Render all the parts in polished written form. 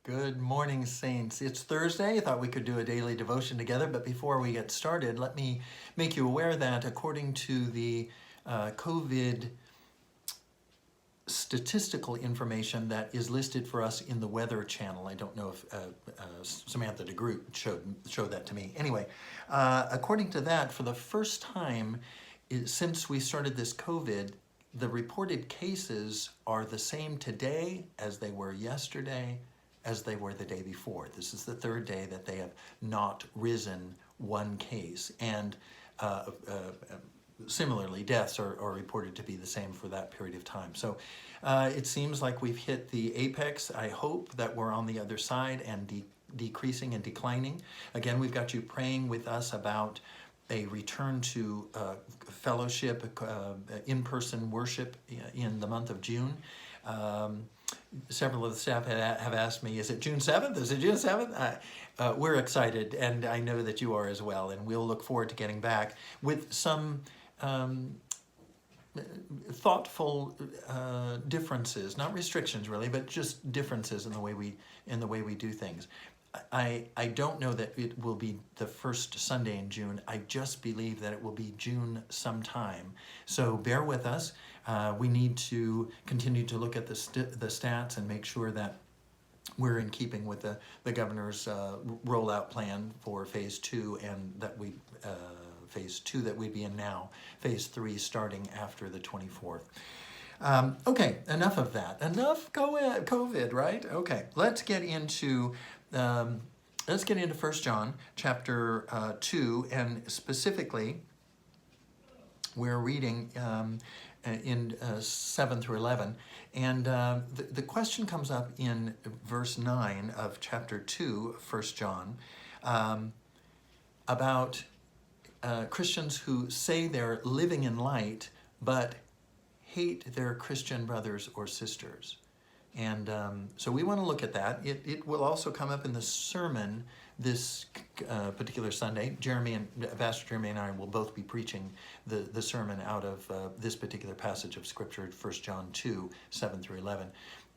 Good morning, Saints. It's Thursday. I thought we could do a daily devotion together, but before we get started, let me make you aware that according to the COVID statistical information that is listed for us in the Weather Channel, I don't know if Samantha DeGroot showed that to me. Anyway, according to that, for the first time since we started this COVID, the reported cases are the same today as they were yesterday, as they were the day before. This is the third day that they have not risen one case. And similarly, deaths are reported to be the same for that period of time. So it seems like we've hit the apex. I hope that we're on the other side and decreasing and declining. Again, we've got you praying with us about a return to fellowship, in-person worship in the month of June. Several of the staff have asked me, is it June 7th? Is it June 7th? We're excited, and I know that you are as well, and we'll look forward to getting back with some thoughtful differences, not restrictions really, but just differences in the way we do things. I don't know that it will be the first Sunday in June. I just believe that it will be June sometime. So bear with us. We need to continue to look at the stats and make sure that we're in keeping with the governor's rollout plan for phase 2, and that phase 2 that we'd be in now, phase 3 starting after the 24th. Okay, enough of that. Enough COVID, right? Okay, let's get into 1 John chapter 2, and specifically we're reading in 7 through 11, and the question comes up in verse 9 of chapter 2 of 1 John about Christians who say they're living in light but hate their Christian brothers or sisters. And so we want to look at that. It will also come up in the sermon this particular Sunday. Pastor Jeremy and I will both be preaching the sermon out of this particular passage of Scripture, 1 John 2, 7 through 11.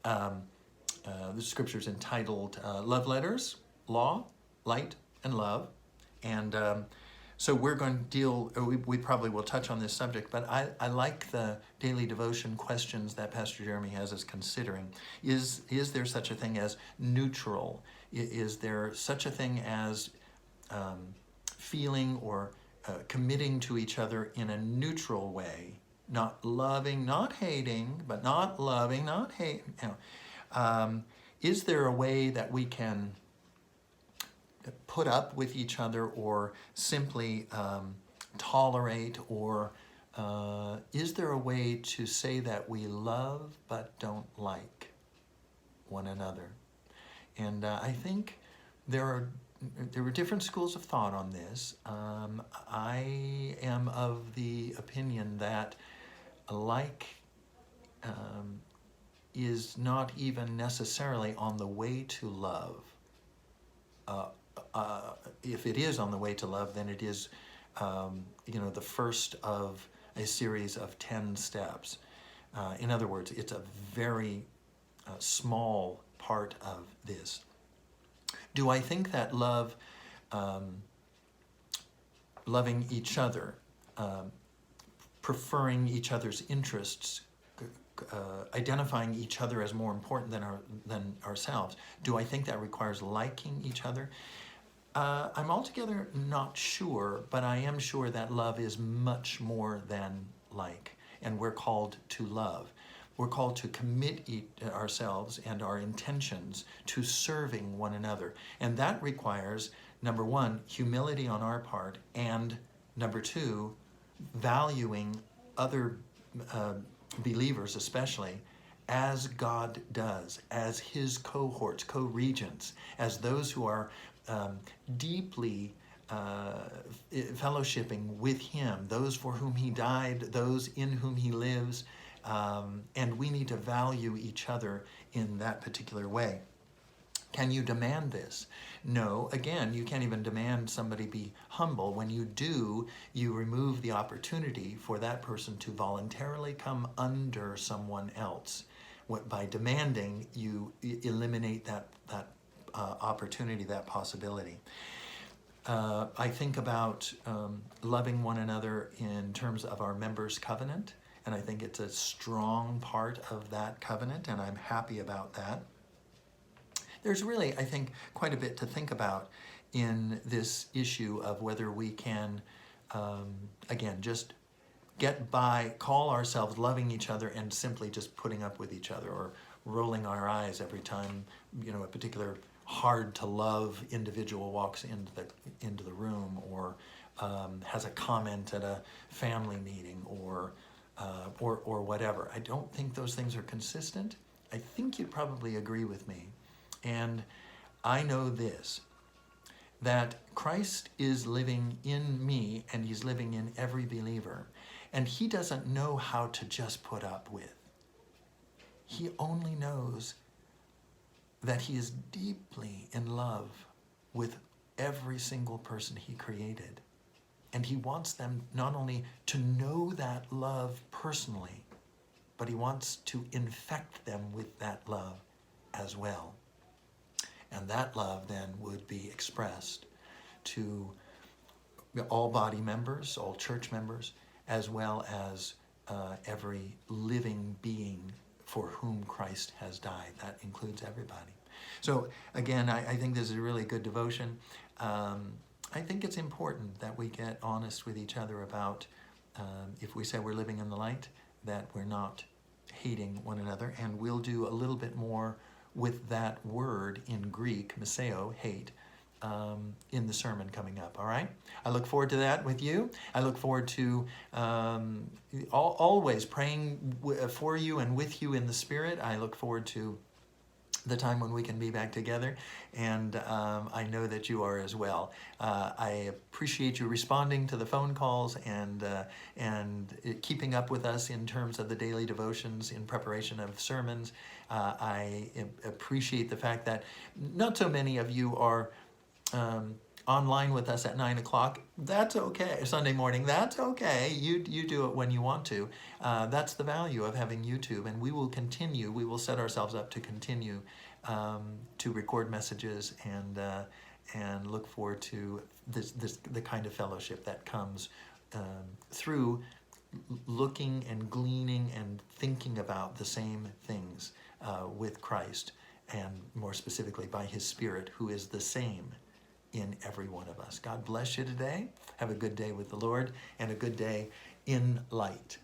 The Scripture is entitled Love Letters, Law, Light, and Love. And so we're going to deal, we probably will touch on this subject, but I like the daily devotion questions that Pastor Jeremy has us considering. Is there such a thing as neutral? Is there such a thing as feeling or committing to each other in a neutral way? Not loving, not hating, but not loving, not hate. Is there a way that we can put up with each other, or simply tolerate, or is there a way to say that we love but don't like one another? And I think there were different schools of thought on this. I am of the opinion that like is not even necessarily on the way to love. If it is on the way to love, then it is, the first of a series of 10 steps. In other words, it's a very small part of this. Do I think that love, loving each other, preferring each other's interests, identifying each other as more important than ourselves, do I think that requires liking each other? I'm altogether not sure, but I am sure that love is much more than like, and we're called to love. We're called to commit ourselves and our intentions to serving one another. And that requires, number one, humility on our part, and number two, valuing other believers especially, as God does, as His cohorts, co-regents, as those who are deeply fellowshipping with Him, those for whom He died, those in whom He lives, and we need to value each other in that particular way. Can you demand this? No. Again, you can't even demand somebody be humble. When you do, you remove the opportunity for that person to voluntarily come under someone else. By demanding, you eliminate that opportunity, that possibility. I think about loving one another in terms of our members' covenant, and I think it's a strong part of that covenant, and I'm happy about that. There's really, I think, quite a bit to think about in this issue of whether we can, again, just get by, call ourselves loving each other and simply just putting up with each other, or rolling our eyes every time, you know, a particular hard to love individual walks into the room, or has a comment at a family meeting, or whatever. I don't think those things are consistent. I think you'd probably agree with me. And I know this, that Christ is living in me, and he's living in every believer. And he doesn't know how to just put up with. He only knows that he is deeply in love with every single person he created. And he wants them not only to know that love personally, but he wants to infect them with that love as well. And that love then would be expressed to all body members, all church members, as well as every living being for whom Christ has died. That includes everybody. So again, I think this is a really good devotion. I think it's important that we get honest with each other about, if we say we're living in the light, that we're not hating one another. And we'll do a little bit more with that word in Greek, miseo, hate, in the sermon coming up, all right? I look forward to that with you. I look forward to always praying for you and with you in the Spirit. I look forward to the time when we can be back together, and I know that you are as well. I appreciate you responding to the phone calls and keeping up with us in terms of the daily devotions in preparation of sermons. I appreciate the fact that not so many of you are online with us at 9 o'clock. That's okay. Sunday morning, that's okay. You do it when you want to. That's the value of having YouTube, and we will continue. We will set ourselves up to continue to record messages and look forward to the kind of fellowship that comes through looking and gleaning and thinking about the same things with Christ, and more specifically by his Spirit, who is the same in every one of us. God bless you today. Have a good day with the Lord and a good day in light.